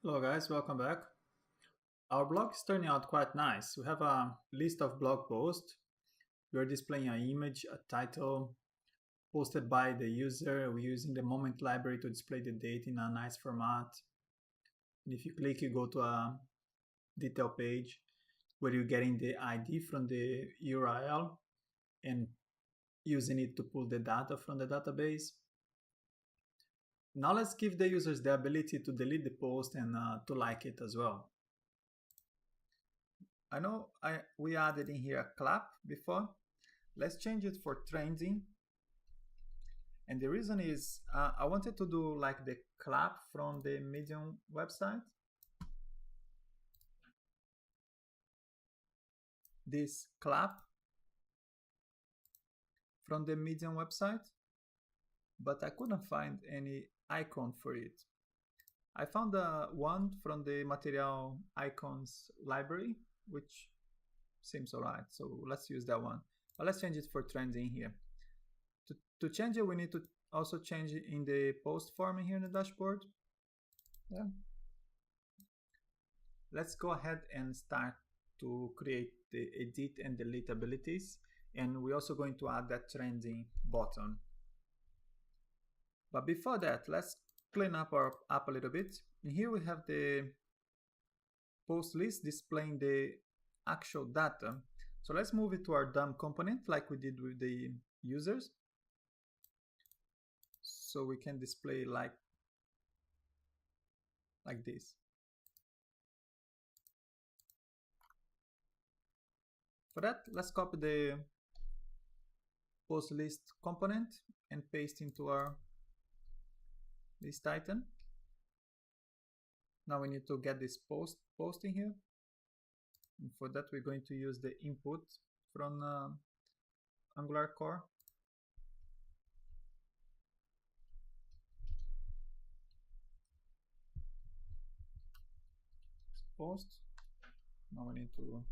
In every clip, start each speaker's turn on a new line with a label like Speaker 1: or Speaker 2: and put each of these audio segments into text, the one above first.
Speaker 1: Hello guys, welcome back. Our blog is turning out quite nice. We have a list of blog posts. We're displaying an image, a title posted by the user. We're using the moment library to display the date in a nice format. And if you click, you go to a detail page where you're getting the ID from the URL and using it to pull the data from the database. Now let's give the users the ability to delete the post and to like it as well. I know we added in here a clap before. Let's change it for trending. And the reason is I wanted to do like the clap from the Medium website. This clap from the Medium website, but I couldn't find any icon for it. I found one from the material icons library, which seems alright. So let's use that one. But let's change it for trending here. To change it, we need to also change it in the post form here in the dashboard. Yeah. Let's go ahead and start to create the edit and delete abilities. And we're also going to add that trending button. But before that, let's clean up our app a little bit. And here we have the post list displaying the actual data. So let's move it to our DOM component like we did with the users. So we can display like this. For that, let's copy the post list component and paste into our list item. Now we need to get this post in here. And for that, we're going to use the input from Angular core. Post. Now we need to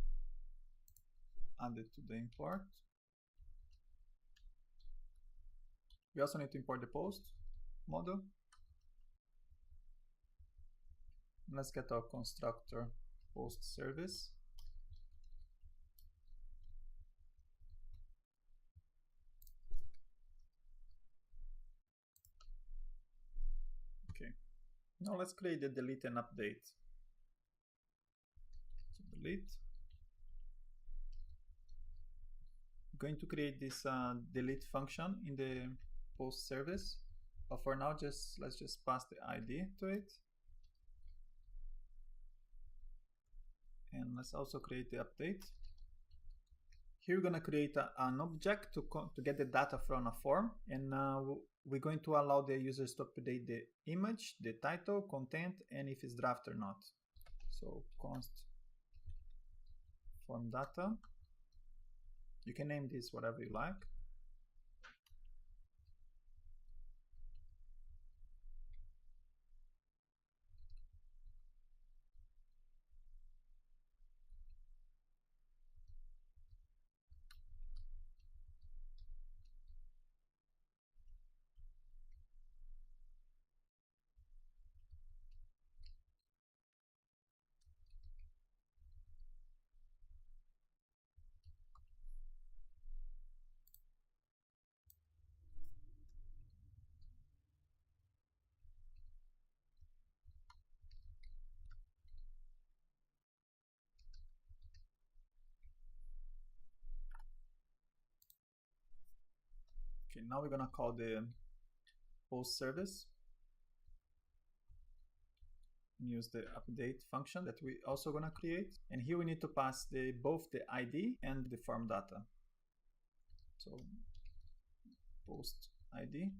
Speaker 1: add it to the import. We also need to import the post model. Let's get our constructor post service. Okay, now let's create the delete and update. So delete. I'm going to create this delete function in the post service, but for now let's just pass the ID to it. And let's also create the update. Here we're going to create an object to get the data from a form, and we're going to allow the users to update the image, the title, content, and if it's draft or not. So const form data. You can name this whatever you like. Okay, now we're going to call the post service. Use the update function that we also going to create, and here we need to pass both the ID and the form data. So post ID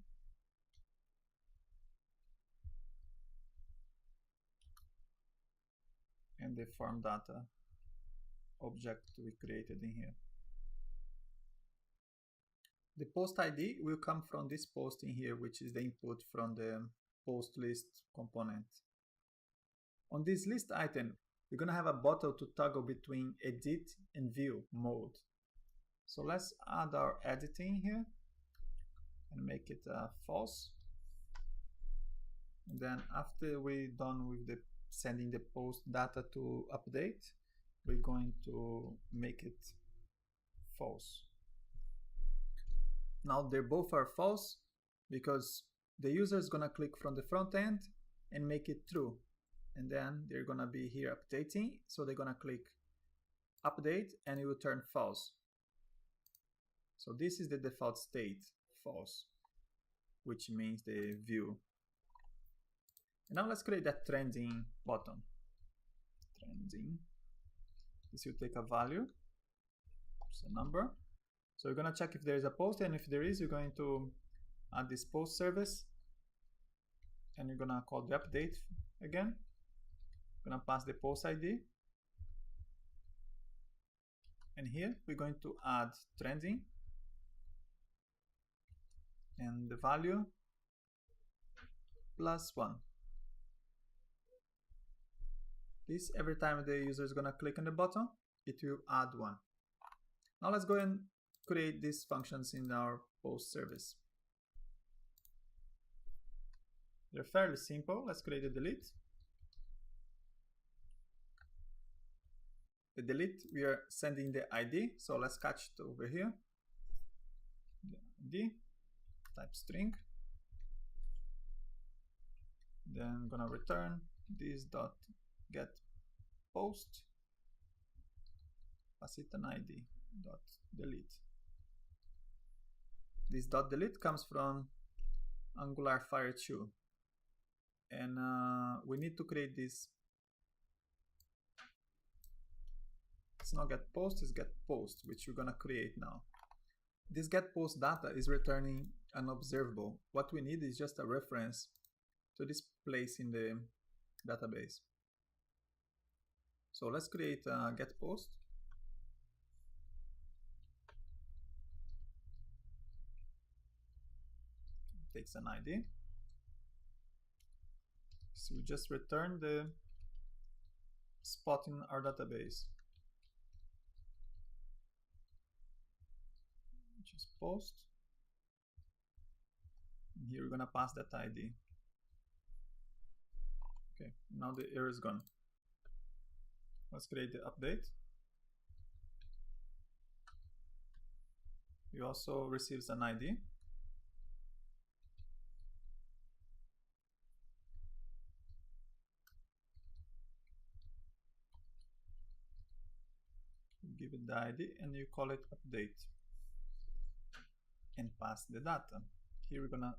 Speaker 1: and the form data object we created in here. The post ID will come from this post in here, which is the input from the post list component. On this list item, we're going to have a button to toggle between edit and view mode. So let's add our editing here and make it false. And then after we're done with the sending the post data to update, we're going to make it false. Now they both are false because the user is gonna click from the front end and make it true, and then they're gonna be here updating, so they're gonna click update and it will turn false. So this is the default state, false, which means the view. And now let's create that trending button. Trending. This will take a value, it's a number. So we're gonna check if there is a post, and if there is, you're going to add this post service, and you're gonna call the update again. We're gonna pass the post ID, and here we're going to add trending and the value +1. This, every time the user is gonna click on the button, it will add 1. Now let's go and create these functions in our post service. They're fairly simple. Let's create a delete. The delete, we are sending the ID, so let's catch it over here. The ID, type string. Then I'm gonna return this dot get post, pass it an ID dot delete. This dot delete comes from Angular Fire 2, and we need to create this. It's not get post, it's get post, which we're gonna create now. This get post data is returning an observable. What we need is just a reference to this place in the database. So let's create a get post. Takes an ID. So we just return the spot in our database, which is post. And here we're gonna pass that ID. Okay, now the error is gone. Let's create the update. It also receives an ID. Give it the ID and you call it update and pass the data. Here we're gonna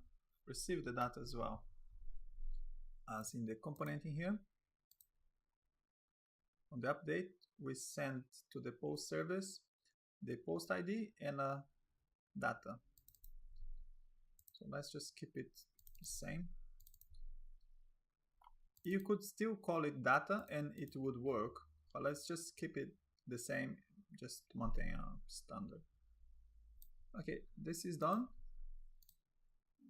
Speaker 1: receive the data as well as in the component in here. On the update, we send to the post service the post ID and data. So let's just keep it the same. You could still call it data and it would work, but let's just keep it the same, just to maintain a standard. Okay, this is done.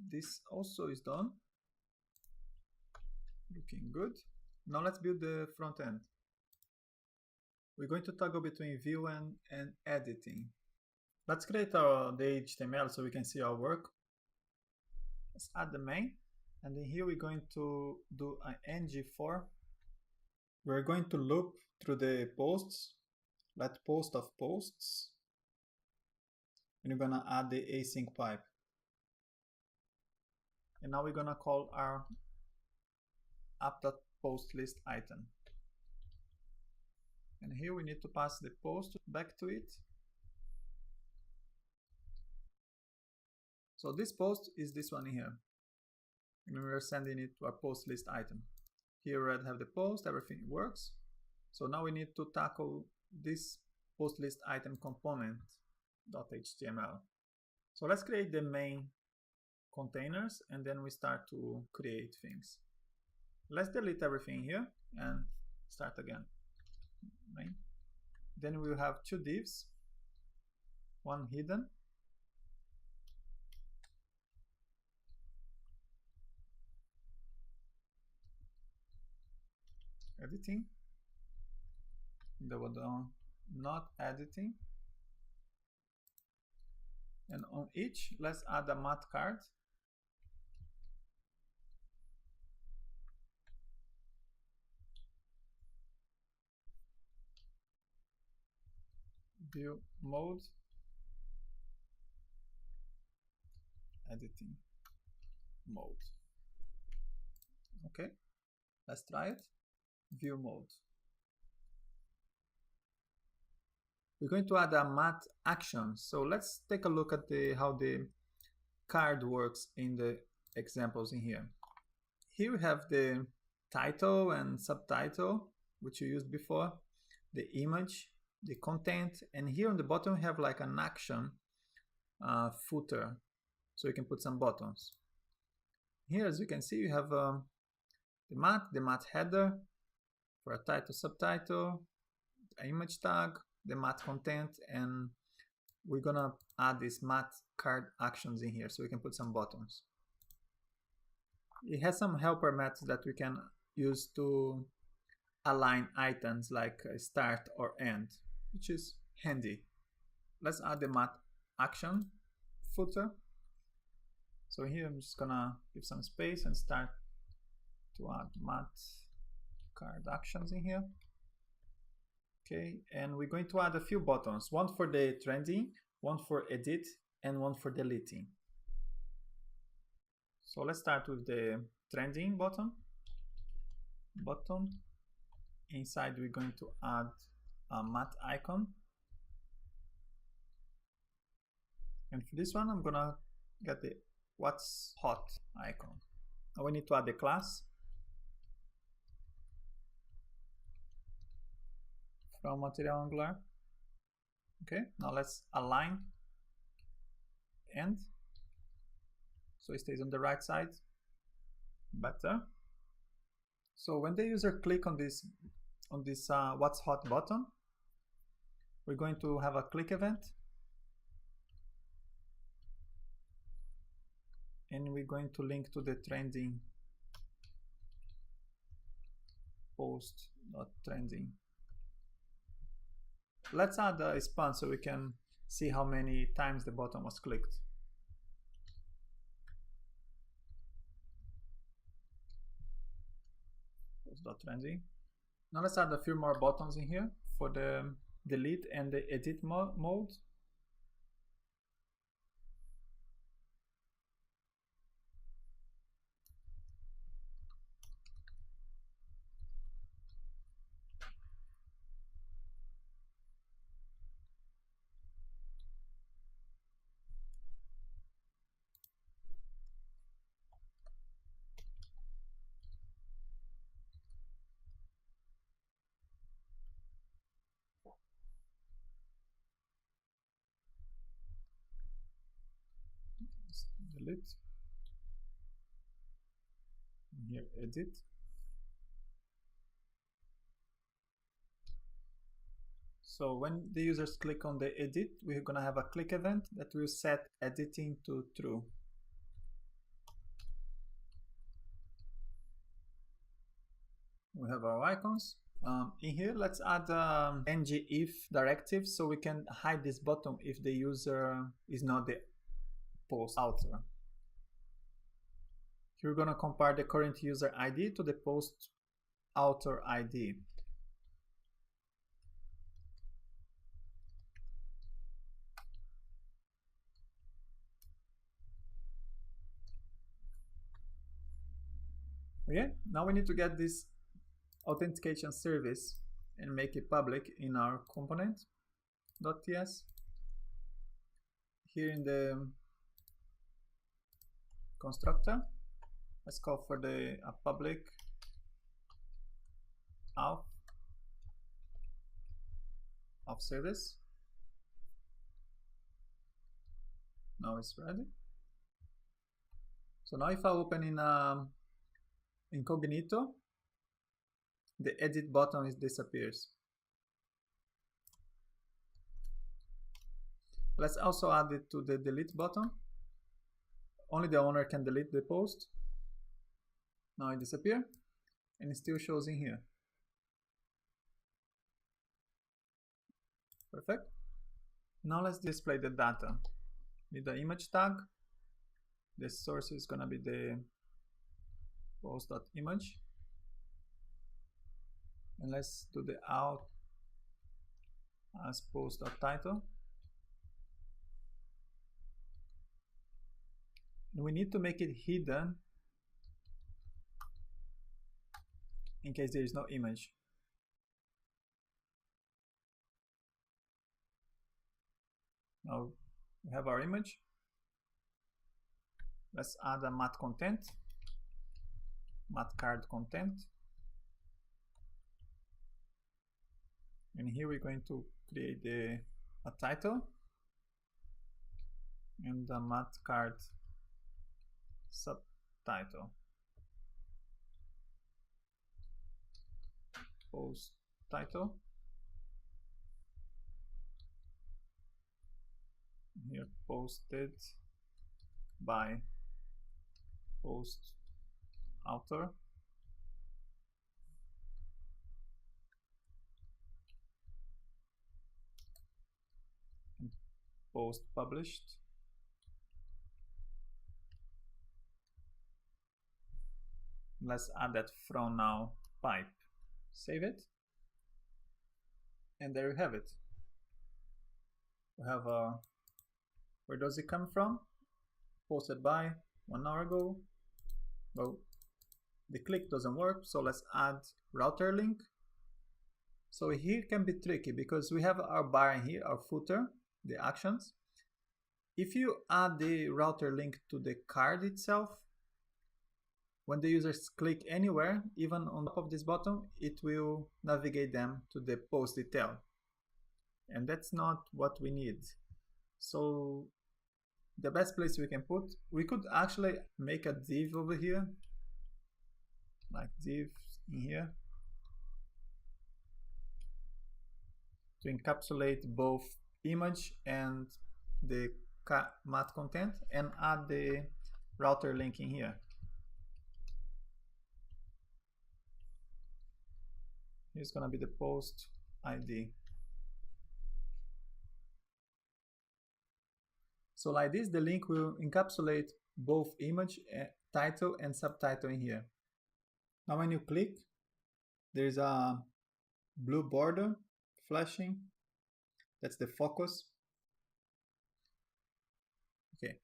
Speaker 1: This also is done. Looking good. Now let's build the front end. We're going to toggle between view and editing. Let's create the HTML so we can see our work. Let's add the main, and then here we're going to do an ng-for. We're going to loop through the posts, let post of posts, and we're gonna add the async pipe. And now we're gonna call our app.postList item. And here we need to pass the post back to it. So this post is this one here. And we are sending it to our post list item. Here we have the post, everything works. So now we need to tackle this post list item component.html. So let's create the main containers and then we start to create things. Let's delete everything here and start again. Main. Then we'll have two divs, one hidden, editing, the one not editing, and on each let's add a math card. view mode, editing mode. Okay, let's try it. View mode. We're going to add a math action. So let's take a look at how the card works in the examples in here. Here we have the title and subtitle, which you used before, the image, the content, and here on the bottom we have like an action footer, so you can put some buttons. Here, as you can see, you have the math header for a title, subtitle, an image tag, the math content, and we're gonna add these math card actions in here so we can put some buttons. It has some helper methods that we can use to align items like start or end, which is handy. Let's add the math action footer. So here I'm just gonna give some space and start to add math card actions in here. Okay, and we're going to add a few buttons, one for the trending, one for edit, and one for deleting. So let's start with the trending button. Inside we're going to add a math icon. And for this one, I'm gonna get the what's hot icon. Now we need to add the class from material Angular. Okay, now let's align end so it stays on the right side better. So when the user click on this what's hot button, we're going to have a click event, and we're going to link to the trending post.trending. Let's add a span so we can see how many times the button was clicked. Post.trending. Now let's add a few more buttons in here for the delete and the edit mode. Delete. Here, edit. So when the users click on the edit, we're gonna have a click event that will set editing to true. We have our icons. In here, let's add ngIf directive so we can hide this button if the user is not the post author. Here we're gonna compare the current user ID to the post author ID. Okay, now we need to get this authentication service and make it public in our component.ts. Here in the constructor, let's call for the public auth service. Now it's ready. So now if I open in incognito, the edit button disappears. Let's also add it to the delete button. Only the owner can delete the post. Now it disappears, and it still shows in here. Perfect. Now let's display the data. With the image tag, the source is gonna be the post.image. And let's do the out as post.title. And we need to make it hidden in case there is no image. Now we have our image. Let's add a matte content, matte card content. And here we're going to create a title and a matte card subtitle. Post title. Here posted by post author. And post published. Let's add that from now pipe. Save it. And there you have it. We have where does it come from? Posted by 1 hour ago. Well, the click doesn't work, so let's add router link. So here can be tricky because we have our bar in here, our footer, the actions. If you add the router link to the card itself, when the users click anywhere, even on top of this button, it will navigate them to the post detail. And that's not what we need. So the best place we could actually make a div over here, like div in here, to encapsulate both image and the matte content, and add the router link in here. Here's gonna be the post ID. So like this, the link will encapsulate both image, title and subtitle in here. Now when you click, there's a blue border flashing. That's the focus. Okay,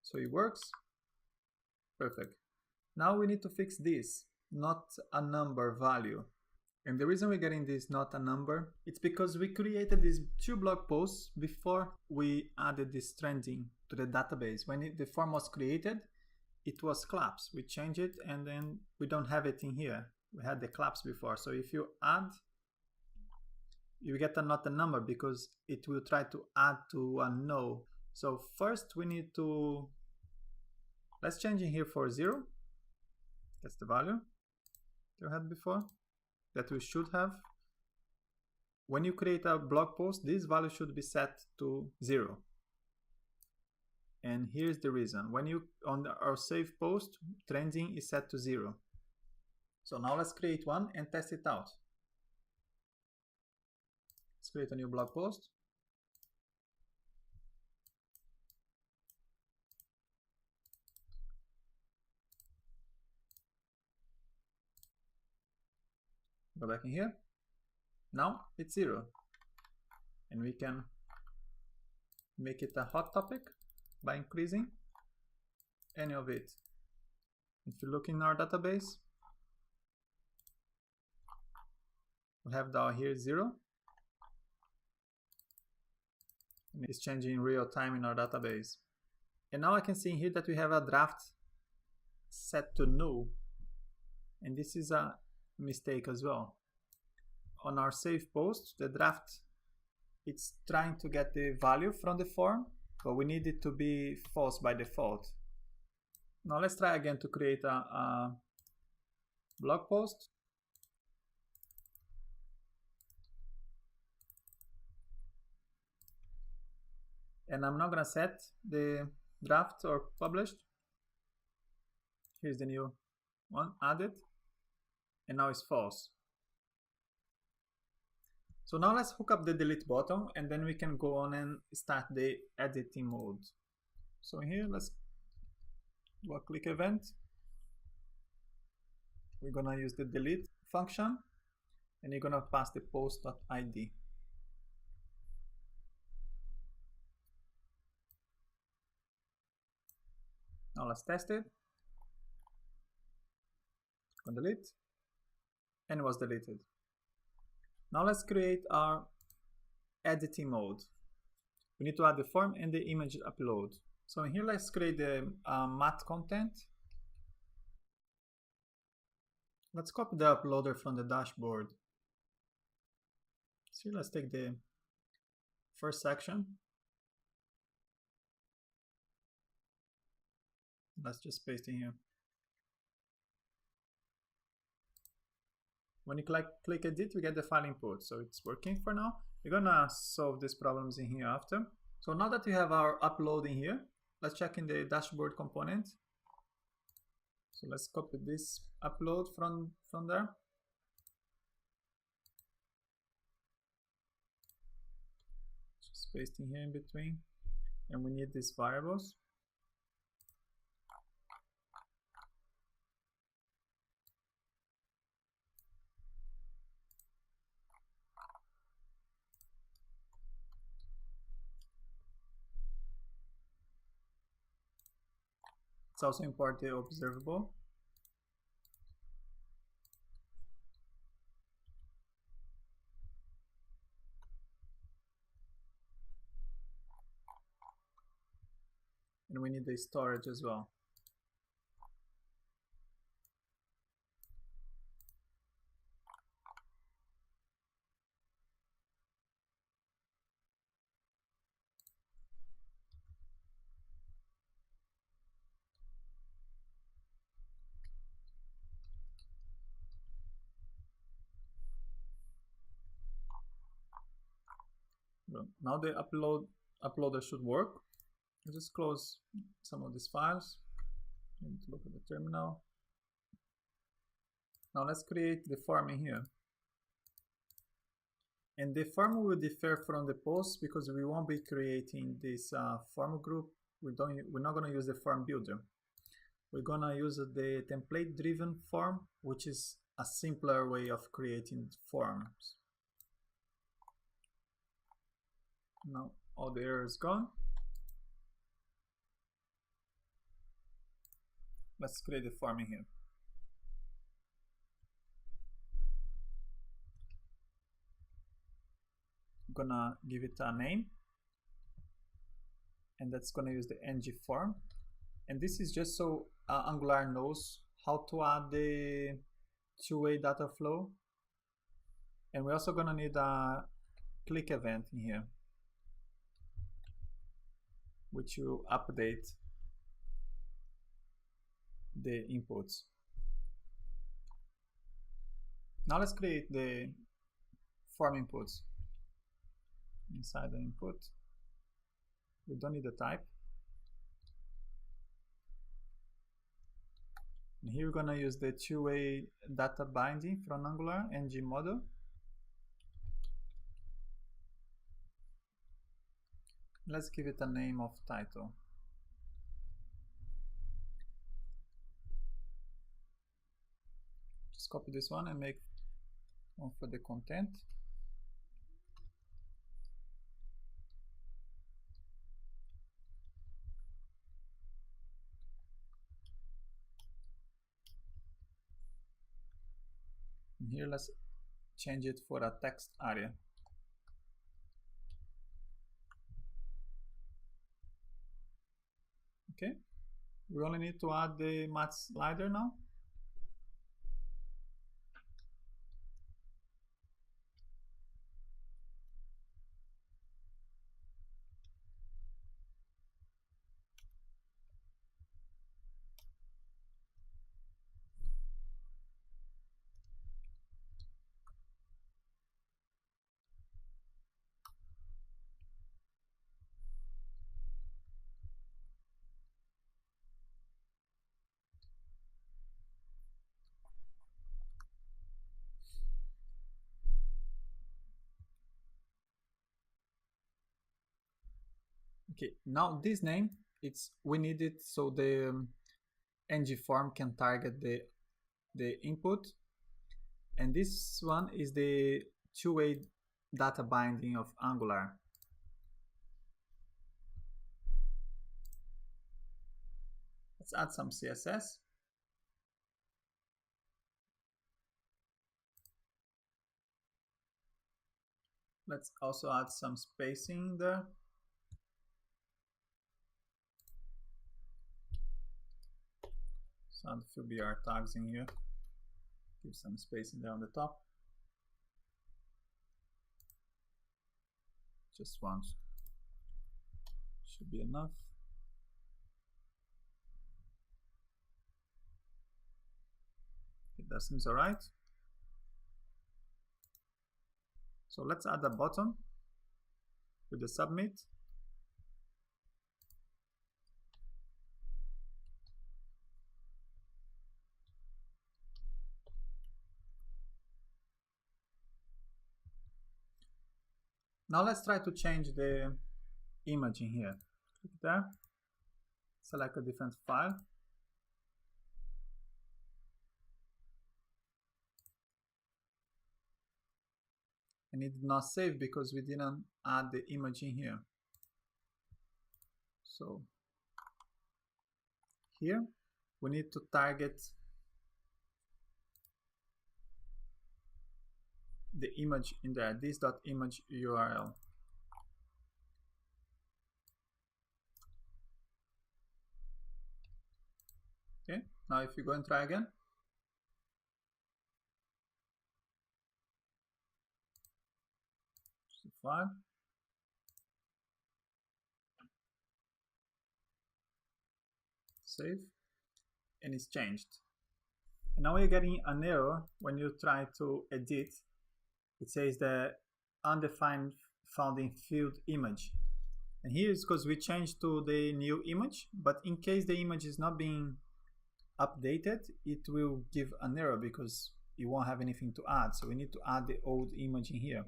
Speaker 1: so it works. Perfect. Now we need to fix this, not a number value. And the reason we're getting this not a number, it's because we created these 2 blog posts before we added this trending to the database. When the form was created, it was claps. We changed it and then we don't have it in here. We had the claps before. So if you add, you get not a number because it will try to add to a no. So first we need to, let's change in here for 0. That's the value you had before. That we should have. When you create a blog post, this value should be set to 0. And here's the reason. When you on our save post, trending is set to 0. So now let's create one and test it out. Let's create a new blog post. Go back in here. Now it's 0. And we can make it a hot topic by increasing any of it. If you look in our database, we have down here 0. And it's changing in real time in our database. And now I can see in here that we have a draft set to null. And this is a mistake as well. On our save post, the draft, it's trying to get the value from the form, but we need it to be false by default. Now let's try again to create a blog post. And I'm not gonna set the draft or published. Here's the new one added. And now it's false. So now let's hook up the delete button and then we can go on and start the editing mode. So here, let's do a click event. We're gonna use the delete function and you're gonna pass the post.id. Now let's test it. Click on delete, and it was deleted. Now let's create our editing mode. We need to add the form and the image upload. So in here, let's create the matte content. Let's copy the uploader from the dashboard. So let's take the first section. Let's just paste in here. When you click edit, we get the file input. So it's working for now. We're gonna solve these problems in here after. So now that we have our upload in here, let's check in the dashboard component. So let's copy this upload from there. Just paste in here in between. And we need these variables. Let's also import the observable. And we need the storage as well. Well, now the uploader should work. I'll just close some of these files. I need to look at the terminal. Now let's create the form in here. And the form will differ from the post because we won't be creating this form group. We're not going to use the form builder. We're going to use the template driven form, which is a simpler way of creating forms. Now all the error is gone. Let's create the form in here. I'm gonna give it a name, and that's gonna use the ng form. And this is just so Angular knows how to add the two-way data flow. And we're also gonna need a click event in here, which will update the inputs. Now let's create the form inputs. Inside the input, we don't need a type. And here we're gonna use the two-way data binding from Angular ng model. Let's give it a name of title. Just copy this one and make one for the content. And here let's change it for a text area. Okay, we only need to add the math slider now. Okay, now this name, we need it so the ng form can target the input, and this one is the two-way data binding of Angular. Let's add some CSS. Let's also add some spacing there. So add a few BR tags in here. Give some spacing there on the top. Just once should be enough. Okay, that seems alright. So let's add a button with the submit. Now let's try to change the image in here. Click there, select a different file. And it did not save because we didn't add the image in here. So here we need to target the image in there, this.image URL. Okay, now if you go and try again, file, save, and it's changed. And now you're getting an error when you try to edit. It says the undefined founding field image. And here is because we changed to the new image, but in case the image is not being updated, it will give an error because you won't have anything to add. So we need to add the old image in here.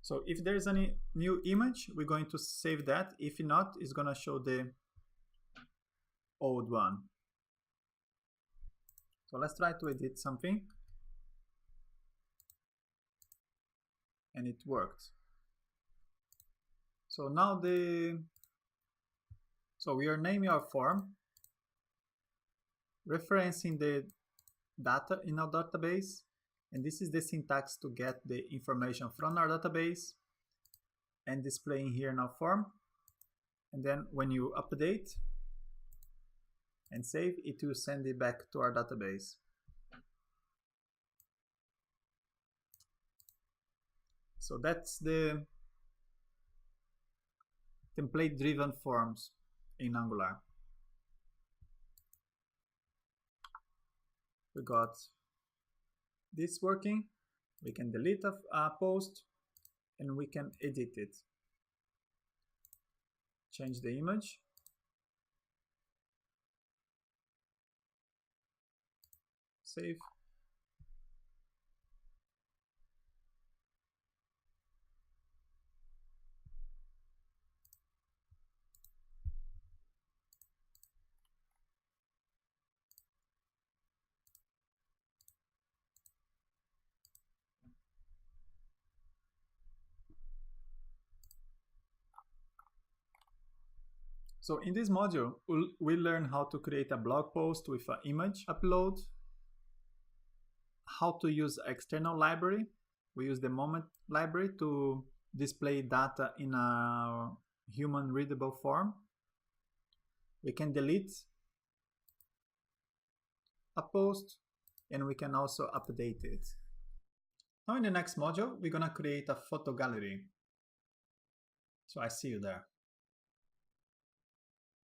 Speaker 1: So if there's any new image, we're going to save that. If not, it's going to show the old one. So let's try to edit something. And it worked. So now we are naming our form, referencing the data in our database. And this is the syntax to get the information from our database and displaying here in our form. And then when you update and save, it will send it back to our database. So that's the template-driven forms in Angular. We got this working. We can delete a post and we can edit it. Change the image. Save. So in this module, we'll learn how to create a blog post with an image upload, how to use external library. We use the moment library to display data in a human readable form. We can delete a post and we can also update it. Now in the next module, we're gonna create a photo gallery. So I see you there.